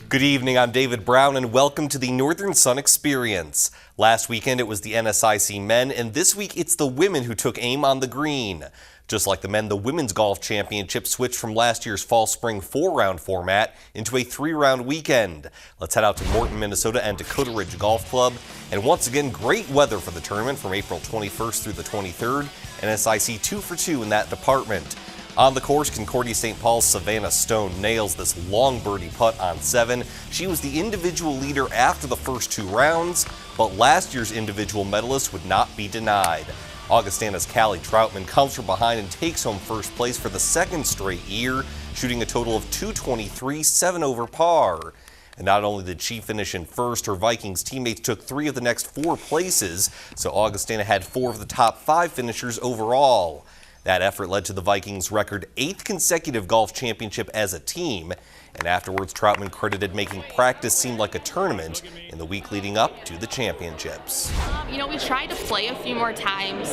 Good evening, I'm David Brown and welcome to the Northern Sun Experience. Last weekend it was the NSIC men and this week it's the women who took aim on the green. Just like the men, the Women's Golf Championship switched from last year's fall-spring 4-round format into a 3-round weekend. Let's head out to Morton, Minnesota and Dakota Ridge Golf Club. And once again, great weather for the tournament from April 21st through the 23rd. NSIC 2 for 2 in that department. On the course, Concordia St. Paul's Savannah Stone nails this long birdie putt on 7. She was the individual leader after the first 2 rounds, but last year's individual medalist would not be denied. Augustana's Callie Troutman comes from behind and takes home first place for the second straight year, shooting a total of .223, 7 over par. And not only did she finish in first, her Vikings teammates took 3 of the next 4 places, so Augustana had 4 of the top 5 finishers overall. That effort led to the Vikings' record 8th consecutive golf championship as a team, and afterwards Troutman credited making practice seem like a tournament in the week leading up to the championships. We tried to play a few more times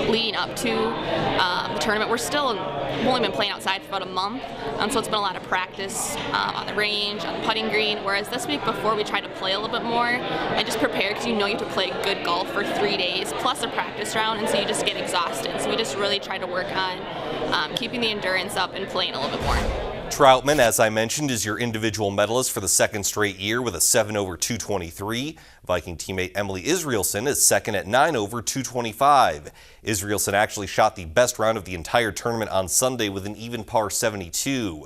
leading up to the tournament. We've only been playing outside for about a month, so it's been a lot of practice on the range, on the putting green, whereas this week before we tried to play a little bit more and just prepare because you have to play good golf for 3 days plus a practice round, and so you just get exhausted. So we just really tried to work on keeping the endurance up and playing a little bit more. Troutman, as I mentioned, is your individual medalist for the second straight year with a 7 over 223. Viking teammate Emily Israelson is second at 9 over 225. Israelson actually shot the best round of the entire tournament on Sunday with an even par 72.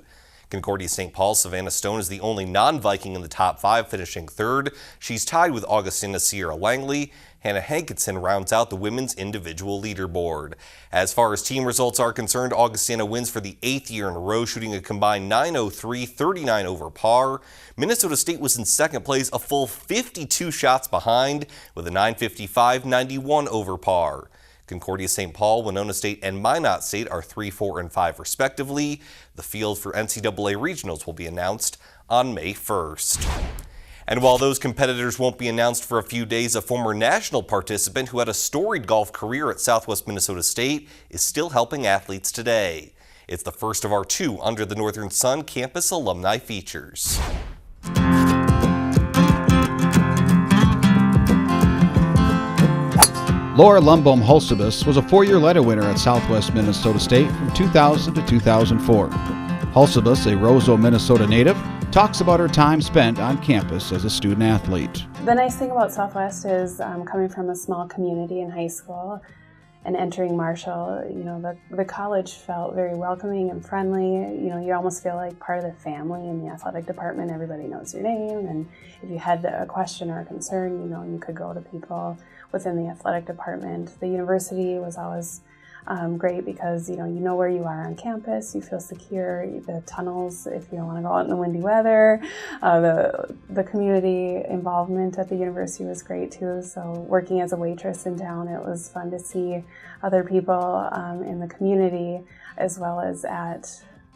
Concordia St. Paul's Savannah Stone is the only non-Viking in the top 5, finishing third. She's tied with Augustina Sierra Langley. Hannah Hankinson rounds out the women's individual leaderboard. As far as team results are concerned, Augustina wins for the 8th year in a row, shooting a combined .903, 39 over par. Minnesota State was in second place, a full 52 shots behind, with a .955, 91 over par. Concordia St. Paul, Winona State, and Minot State are 3, 4, and 5 respectively. The field for Ncaa Regionals will be announced on May 1st. And while those competitors won't be announced for a few days, a former national participant who had a storied golf career at Southwest Minnesota State is still helping athletes today. It's the first of our 2 Under the Northern Sun campus alumni features. Laura Lumbaum Hulsebus was a 4-year letter winner at Southwest Minnesota State from 2000 to 2004. Hulsebus, a Roseau, Minnesota native, talks about her time spent on campus as a student athlete. The nice thing about Southwest is coming from a small community in high school and entering Marshall, the college felt very welcoming and friendly. You almost feel like part of the family in the athletic department. Everybody knows your name, and if you had a question or a concern, you could go to people within the athletic department. The university was always great because you know where you are on campus, you feel secure. The tunnels, if you don't want to go out in the windy weather, the community involvement at the university was great too. So working as a waitress in town, it was fun to see other people in the community as well as at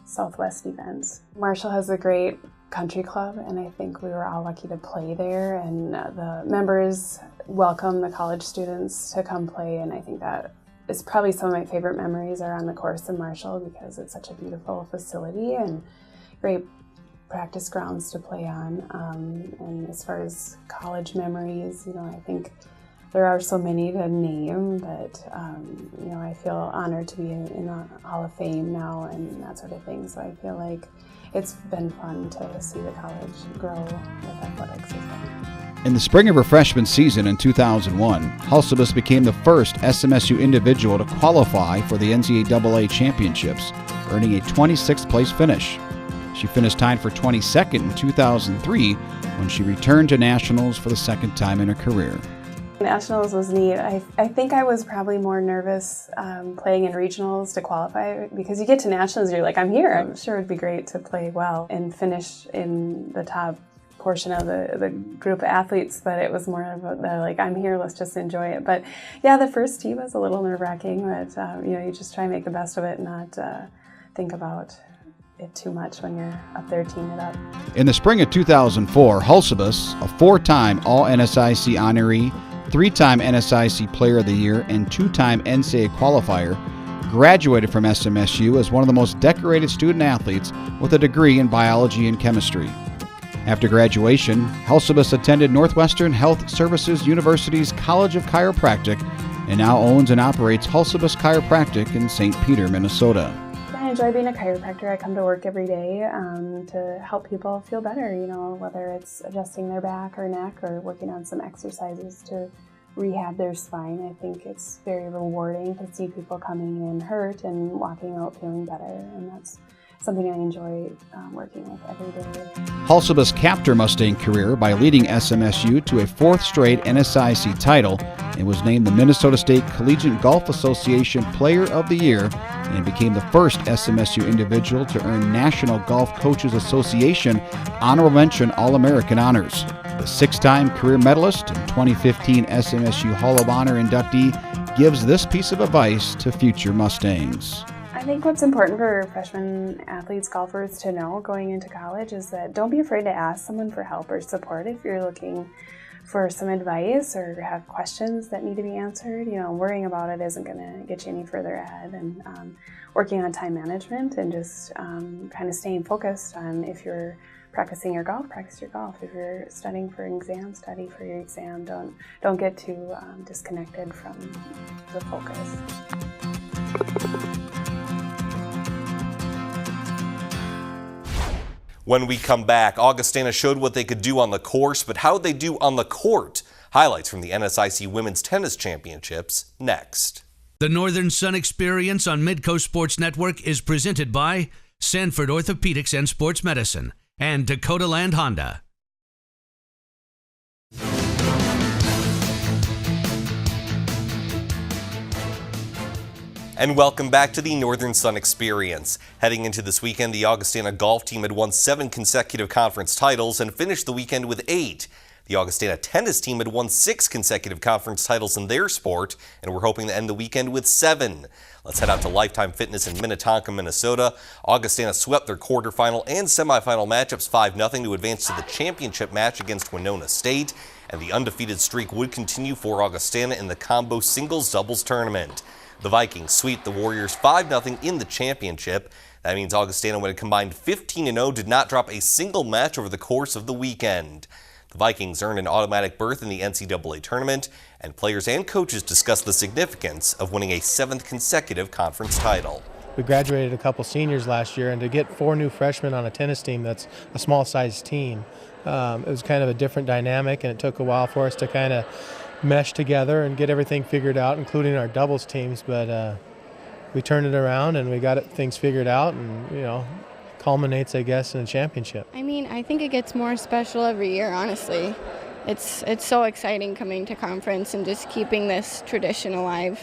Southwest events. Marshall has a great country club, and I think we were all lucky to play there, and the members welcome the college students to come play, and I think that is probably some of my favorite memories are on the course in Marshall because it's such a beautiful facility and great practice grounds to play on. And as far as college memories, I think there are so many to name, but I feel honored to be in the Hall of Fame now and that sort of thing. So I feel like it's been fun to see the college grow with athletics as well. In the spring of her freshman season in 2001, Hulsebus became the first SMSU individual to qualify for the NCAA championships, earning a 26th place finish. She finished tied for 22nd in 2003 when she returned to Nationals for the second time in her career. Nationals was neat. I think I was probably more nervous playing in regionals to qualify because you get to Nationals, you're like, I'm here. I'm sure it'd be great to play well and finish in the top portion of the group of athletes, but it was more of like, I'm here, let's just enjoy it. But yeah, the first tee was a little nerve-wracking, but you just try and make the best of it and not think about it too much when you're up there teeing it up. In the spring of 2004, Hulsebus, a 4-time All-NSIC honoree, 3-time NSIC Player of the Year, and 2-time NCAA qualifier, graduated from SMSU as one of the most decorated student athletes with a degree in biology and chemistry. After graduation, Helsebus attended Northwestern Health Services University's College of Chiropractic and now owns and operates Helsebus Chiropractic in St. Peter, Minnesota. I enjoy being a chiropractor. I come to work every day to help people feel better, whether it's adjusting their back or neck or working on some exercises to rehab their spine. I think it's very rewarding to see people coming in hurt and walking out feeling better, and that's something I enjoy working with every day. Helsebus capped her Mustang career by leading SMSU to a fourth straight NSIC title and was named the Minnesota State Collegiate Golf Association Player of the Year and became the first SMSU individual to earn National Golf Coaches Association Honorable Mention All-American honors. The six-time career medalist and 2015 SMSU Hall of Honor inductee gives this piece of advice to future Mustangs. I think what's important for freshman athletes, golfers to know going into college is that don't be afraid to ask someone for help or support if you're looking for some advice or have questions that need to be answered. Worrying about it isn't going to get you any further ahead, and working on time management and just kind of staying focused on if you're practicing your golf, practice your golf. If you're studying for an exam, study for your exam. Don't get too disconnected from the focus. When we come back, Augustana showed what they could do on the course, but how they do on the court. Highlights from the NSIC Women's Tennis Championships next. The Northern Sun Experience on Midco Sports Network is presented by Sanford Orthopedics and Sports Medicine and Dakota Land Honda. And welcome back to the Northern Sun Experience. Heading into this weekend, the Augustana golf team had won 7 consecutive conference titles and finished the weekend with 8. The Augustana tennis team had won 6 consecutive conference titles in their sport, and we're hoping to end the weekend with 7. Let's head out to Lifetime Fitness in Minnetonka, Minnesota. Augustana swept their quarterfinal and semifinal matchups 5-0 to advance to the championship match against Winona State, and the undefeated streak would continue for Augustana in the combo singles doubles tournament. The Vikings sweep the Warriors 5-0 in the championship. That means Augustana went a combined 15-0, did not drop a single match over the course of the weekend. The Vikings earned an automatic berth in the NCAA tournament, and players and coaches discussed the significance of winning a 7th consecutive conference title. We graduated a couple seniors last year, and to get 4 new freshmen on a tennis team that's a small-sized team, it was kind of a different dynamic, and it took a while for us to kind of mesh together and get everything figured out, including our doubles teams, but we turned it around and we got things figured out, and culminates, I guess, in a championship. I think it gets more special every year, honestly. It's so exciting coming to conference and just keeping this tradition alive.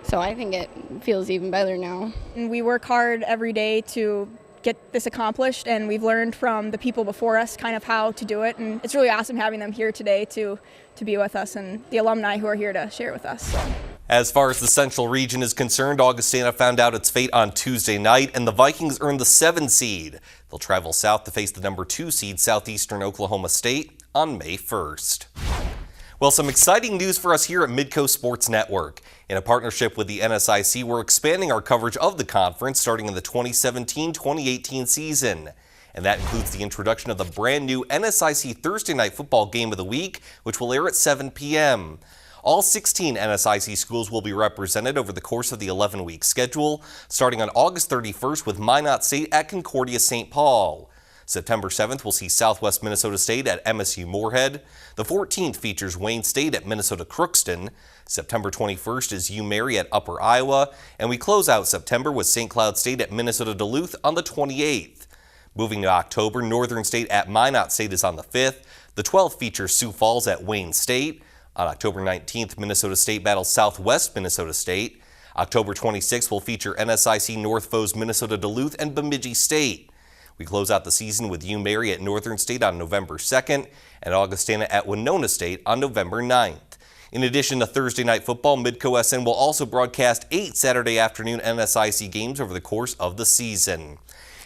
So I think it feels even better now. We work hard every day to get this accomplished, and we've learned from the people before us kind of how to do it, and it's really awesome having them here today to be with us and the alumni who are here to share with us. So. As far as the Central Region is concerned, Augustana found out its fate on Tuesday night, and the Vikings earned the 7 seed. They'll travel south to face the number 2 seed Southeastern Oklahoma State on May 1st. Well, some exciting news for us here at Midco Sports Network. In a partnership with the NSIC, we're expanding our coverage of the conference starting in the 2017-2018 season. And that includes the introduction of the brand new NSIC Thursday Night Football Game of the Week, which will air at 7 p.m. All 16 NSIC schools will be represented over the course of the 11-week schedule, starting on August 31st with Minot State at Concordia St. Paul. September 7th, we'll see Southwest Minnesota State at MSU Moorhead. The 14th features Wayne State at Minnesota Crookston. September 21st is UMary at Upper Iowa. And we close out September with St. Cloud State at Minnesota Duluth on the 28th. Moving to October, Northern State at Minot State is on the 5th. The 12th features Sioux Falls at Wayne State. On October 19th, Minnesota State battles Southwest Minnesota State. October 26th will feature NSIC North foes Minnesota Duluth and Bemidji State. We close out the season with UMary at Northern State on November 2nd and Augustana at Winona State on November 9th. In addition to Thursday Night Football, Midco SN will also broadcast 8 Saturday afternoon NSIC games over the course of the season.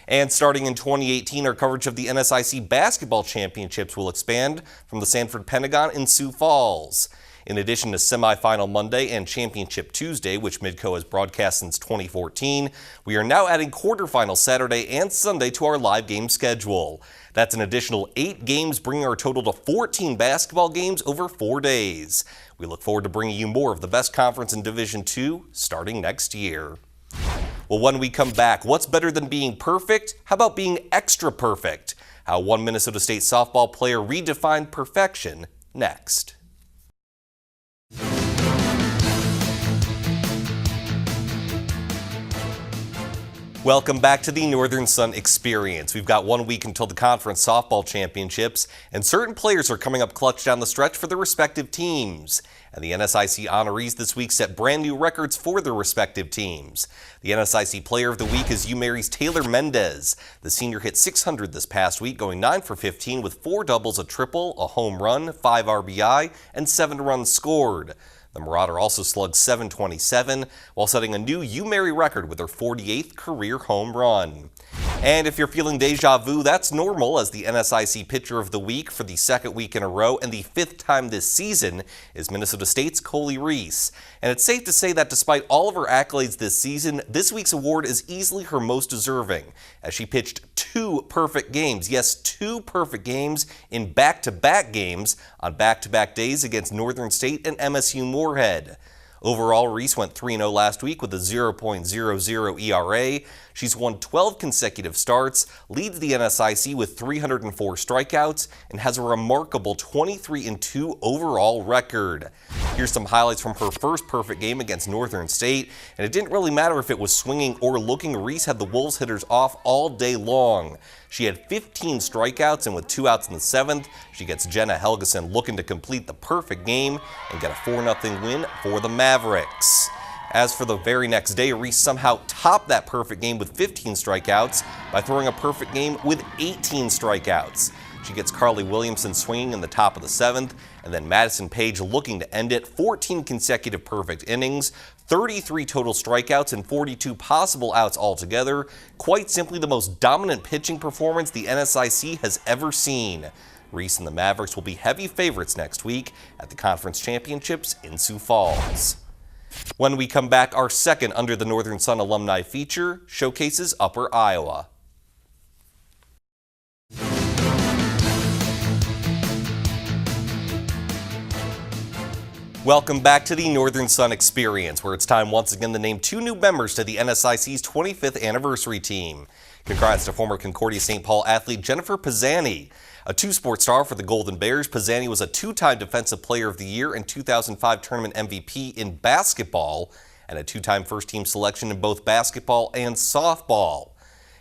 And starting in 2018, our coverage of the NSIC Basketball Championships will expand from the Sanford Pentagon in Sioux Falls. In addition to Semifinal Monday and Championship Tuesday, which Midco has broadcast since 2014, we are now adding quarterfinal Saturday and Sunday to our live game schedule. That's an additional 8 games, bringing our total to 14 basketball games over 4 days. We look forward to bringing you more of the best conference in Division II starting next year. Well, when we come back, what's better than being perfect? How about being extra perfect? How one Minnesota State softball player redefined perfection next. Welcome back to the Northern Sun Experience. We've got 1 week until the conference softball championships, and certain players are coming up clutch down the stretch for their respective teams. And the NSIC honorees this week set brand new records for their respective teams. The NSIC Player of the Week is UMary's Taylor Mendez. The senior hit 600 this past week, going 9 for 15 with 4 doubles, a triple, a home run, 5 RBI, and 7 runs scored. The Marauder also slugged .727 while setting a new UMary record with her 48th career home run. And if you're feeling deja vu, that's normal, as the NSIC Pitcher of the Week for the 2nd week in a row and the 5th time this season is Minnesota State's Colie Ries. And it's safe to say that despite all of her accolades this season, this week's award is easily her most deserving, as she pitched 2 perfect games. Yes, 2 perfect games in back-to-back games on back-to-back days against Northern State and MSU Moorhead. Overall, Reese went 3-0 last week with a 0.00 ERA. She's won 12 consecutive starts, leads the NSIC with 304 strikeouts, and has a remarkable 23-2 overall record. Here's some highlights from her first perfect game against Northern State, and it didn't really matter if it was swinging or looking. Reese had the Wolves hitters off all day long. She had 15 strikeouts, and with 2 outs in the 7th, she gets Jenna Helgeson looking to complete the perfect game and get a 4-0 win for the Mavericks. As for the very next day, Reese somehow topped that perfect game with 15 strikeouts by throwing a perfect game with 18 strikeouts. She gets Carly Williamson swinging in the top of the 7th, and then Madison Page looking to end it. 14 consecutive perfect innings, 33 total strikeouts, and 42 possible outs altogether. Quite simply the most dominant pitching performance the NSIC has ever seen. Reese and the Mavericks will be heavy favorites next week at the conference championships in Sioux Falls. When we come back, our second Under the Northern Sun alumni feature showcases Upper Iowa. Welcome back to the Northern Sun Experience, where it's time once again to name 2 new members to the NSIC's 25th anniversary team. Congrats to former Concordia St. Paul athlete Jennifer Pazhani. A 2-sport star for the Golden Bears, Pazhani was a 2-time Defensive Player of the Year and 2005 Tournament MVP in basketball, and a 2-time first-team selection in both basketball and softball.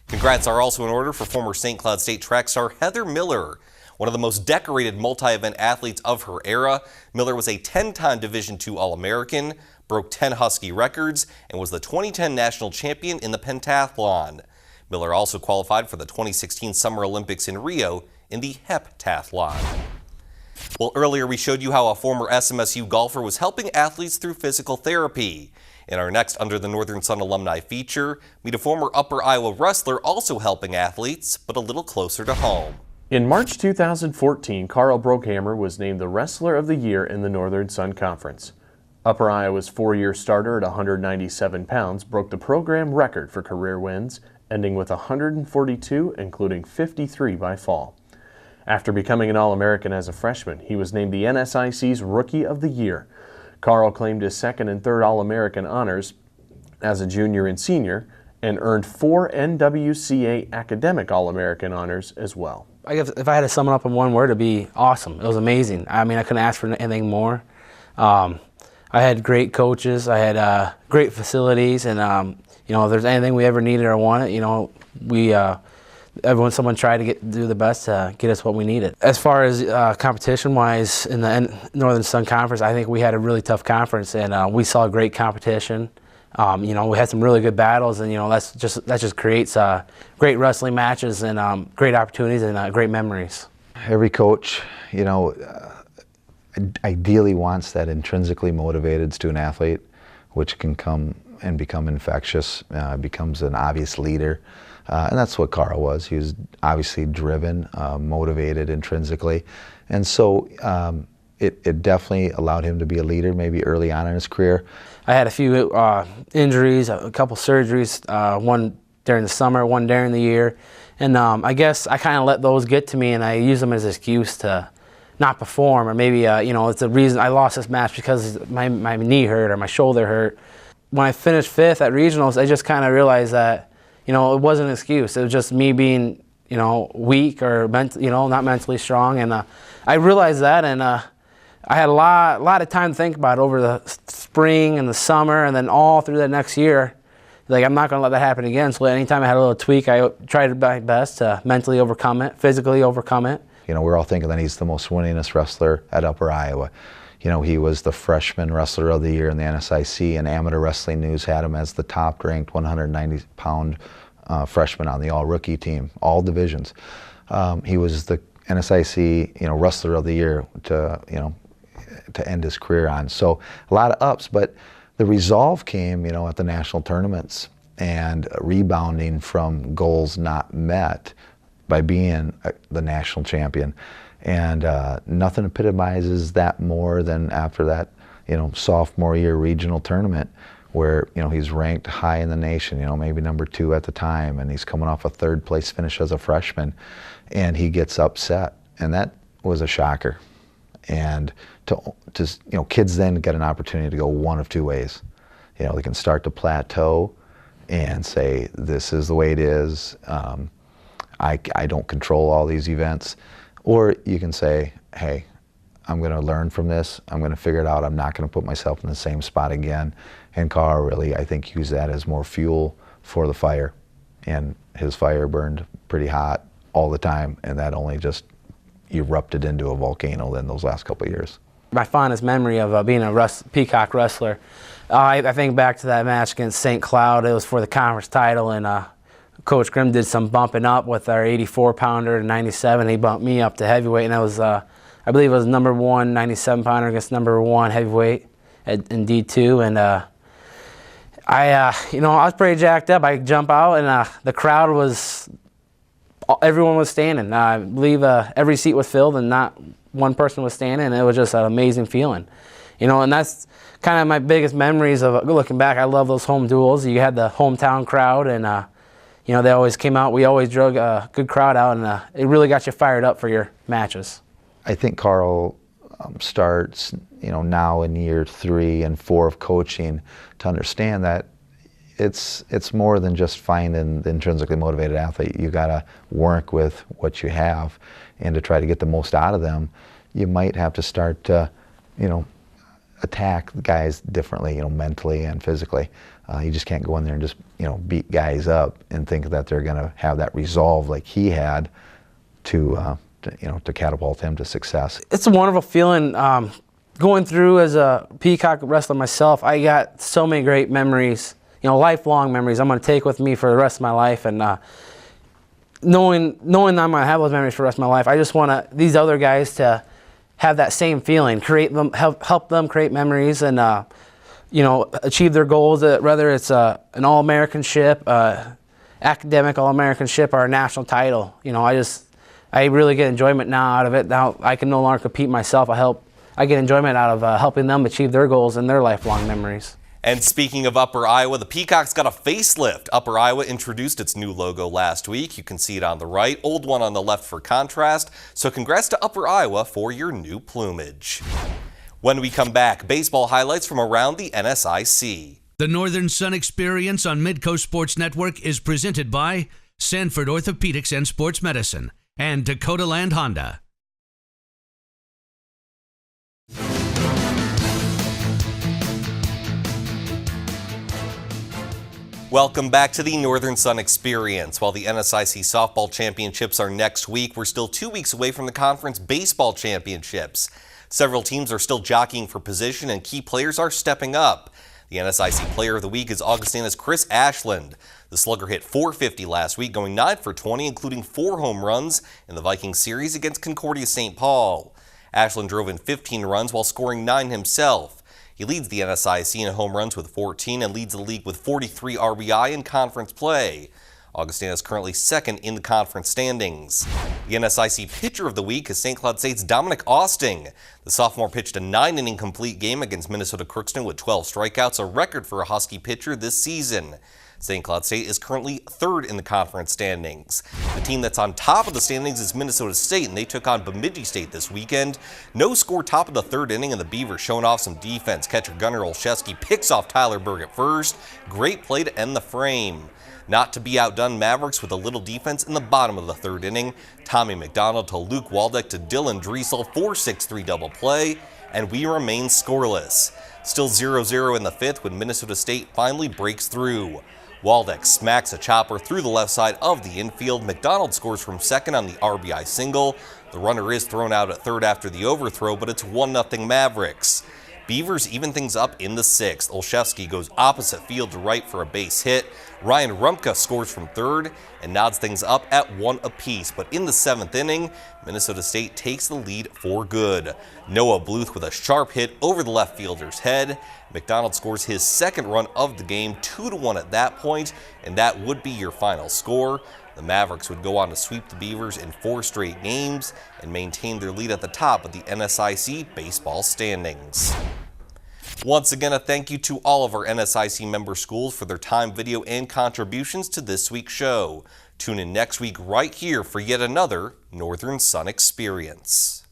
Congrats are also in order for former St. Cloud State track star Heather Miller. One of the most decorated multi-event athletes of her era, Miller was a 10-time Division II All-American, broke 10 Husky records, and was the 2010 national champion in the pentathlon. Miller also qualified for the 2016 Summer Olympics in Rio in the heptathlon. Well, earlier we showed you how a former SMSU golfer was helping athletes through physical therapy. In our next Under the Northern Sun alumni feature, meet a former Upper Iowa wrestler also helping athletes, but a little closer to home. In March 2014, Karl Brohamer was named the Wrestler of the Year in the Northern Sun Conference. Upper Iowa's 4-year starter at 197 pounds broke the program record for career wins, ending with 142, including 53 by fall. After becoming an All-American as a freshman, he was named the NSIC's Rookie of the Year. Karl claimed his 2nd and 3rd All-American honors as a junior and senior, and earned 4 NWCA Academic All-American honors as well. I guess if I had to sum it up in one word, it'd be awesome. It was amazing. I mean, I couldn't ask for anything more. I had great coaches. I had great facilities, and you know, if there's anything we ever needed or wanted, you know, someone tried to do the best to get us what we needed. As far as competition-wise in the Northern Sun Conference, I think we had a really tough conference, and we saw great competition. You know, we had some really good battles, and you know, that just creates great wrestling matches and great opportunities and great memories. Every coach, you know, ideally wants that intrinsically motivated student athlete, which can come and become infectious, becomes an obvious leader, and that's what Karl was. He was obviously driven, motivated intrinsically, and so it definitely allowed him to be a leader maybe early on in his career. I had a few injuries, a couple surgeries, one during the summer, one during the year. And I guess I kind of let those get to me, and I use them as an excuse to not perform, or maybe, it's the reason I lost this match because my knee hurt or my shoulder hurt. When I finished 5th at regionals, I just kind of realized that, it wasn't an excuse. It was just me being, weak or not mentally strong. And I realized that, and I had a lot of time to think about it over the spring and the summer, and then all through the next year. Like, I'm not going to let that happen again. So anytime I had a little tweak, I tried my best to mentally overcome it, physically overcome it. We're all thinking that he's the most winningest wrestler at Upper Iowa. He was the freshman wrestler of the year in the NSIC, and Amateur Wrestling News had him as the top-ranked 190-pound freshman on the all-rookie team, all divisions. He was the NSIC, wrestler of the year to end his career on. So a lot of ups, but the resolve came, at the national tournaments and rebounding from goals not met by being the national champion. And nothing epitomizes that more than after that, sophomore year regional tournament where, he's ranked high in the nation, maybe number 2 at the time, and he's coming off a 3rd place finish as a freshman, and he gets upset. And that was a shocker. And to kids then get an opportunity to go one of two ways. They can start to plateau and say, this is the way it is. I don't control all these events. Or you can say, hey, I'm going to learn from this. I'm going to figure it out. I'm not going to put myself in the same spot again. And Karl really, I think, used that as more fuel for the fire. And his fire burned pretty hot all the time, and that only just erupted into a volcano in those last couple of years. My fondest memory of being a Peacock wrestler, I think back to that match against St. Cloud. It was for the conference title, and Coach Grimm did some bumping up with our 84-pounder to 97. He bumped me up to heavyweight, and that was, I believe it was number 1 97-pounder against number 1 heavyweight in D2. And I was pretty jacked up. I jump out, and the crowd was, everyone was standing. I believe every seat was filled, and not one person was standing, and it was just an amazing feeling. And that's kind of my biggest memories of looking back. I love those home duels. You had the hometown crowd, and they always came out. We always drug a good crowd out, and it really got you fired up for your matches. I think Karl starts, now in year 3 and 4 of coaching to understand that it's more than just finding the intrinsically motivated athlete. You got to work with what you have, and to try to get the most out of them, you might have to start to, attack guys differently, mentally and physically. You just can't go in there and just, beat guys up and think that they're going to have that resolve like he had to catapult him to success. It's a wonderful feeling. Going through as a Peacock wrestler myself, I got so many great memories, lifelong memories I'm going to take with me for the rest of my life. And knowing I'm going to have those memories for the rest of my life, I just want these other guys to have that same feeling, help them create memories, and achieve their goals, whether it's an All-Americanship, academic All-Americanship, or a national title. I really get enjoyment now out of it. Now I can no longer compete myself. I get enjoyment out of helping them achieve their goals and their lifelong memories. And speaking of Upper Iowa, the Peacocks got a facelift. Upper Iowa introduced its new logo last week. You can see it on the right, old one on the left for contrast. So congrats to Upper Iowa for your new plumage. When we come back, baseball highlights from around the NSIC. The Northern Sun Experience on Midco Sports Network is presented by Sanford Orthopedics and Sports Medicine and Dakota Land Honda. Welcome back to the Northern Sun Experience. While the NSIC softball championships are next week, we're still 2 weeks away from the conference baseball championships. Several teams are still jockeying for position, and key players are stepping up. The NSIC Player of the Week is Augustana's Chris Ashland. The slugger hit .450 last week, going 9 for 20, including 4 home runs in the Vikings series against Concordia St. Paul. Ashland drove in 15 runs while scoring 9 himself. He leads the NSIC in home runs with 14 and leads the league with 43 RBI in conference play. Augustana is currently second in the conference standings. The NSIC Pitcher of the Week is St. Cloud State's Dominic Austing. The sophomore pitched a 9-inning complete game against Minnesota Crookston with 12 strikeouts, a record for a Husky pitcher this season. St. Cloud State is currently third in the conference standings. The team that's on top of the standings is Minnesota State, and they took on Bemidji State this weekend. No score top of the third inning, and the Beavers showing off some defense. Catcher Gunnar Olszewski picks off Tyler Berg at first. Great play to end the frame. Not to be outdone, Mavericks with a little defense in the bottom of the third inning. Tommy McDonald to Luke Waldeck to Dylan Driesel, 4-6-3 double play, and we remain scoreless. Still 0-0 in the fifth when Minnesota State finally breaks through. Waldeck smacks a chopper through the left side of the infield. McDonald scores from second on the RBI single. The runner is thrown out at third after the overthrow, but it's 1-0 Mavericks. Beavers even things up in the sixth. Olszewski goes opposite field to right for a base hit. Ryan Rumpka scores from third and nods things up at 1 apiece. But in the seventh inning, Minnesota State takes the lead for good. Noah Bluth with a sharp hit over the left fielder's head. McDonald scores his second run of the game, 2-1 at that point, and that would be your final score. The Mavericks would go on to sweep the Beavers in 4 straight games and maintain their lead at the top of the NSIC baseball standings. Once again, a thank you to all of our NSIC member schools for their time, video, and contributions to this week's show. Tune in next week right here for yet another Northern Sun Experience.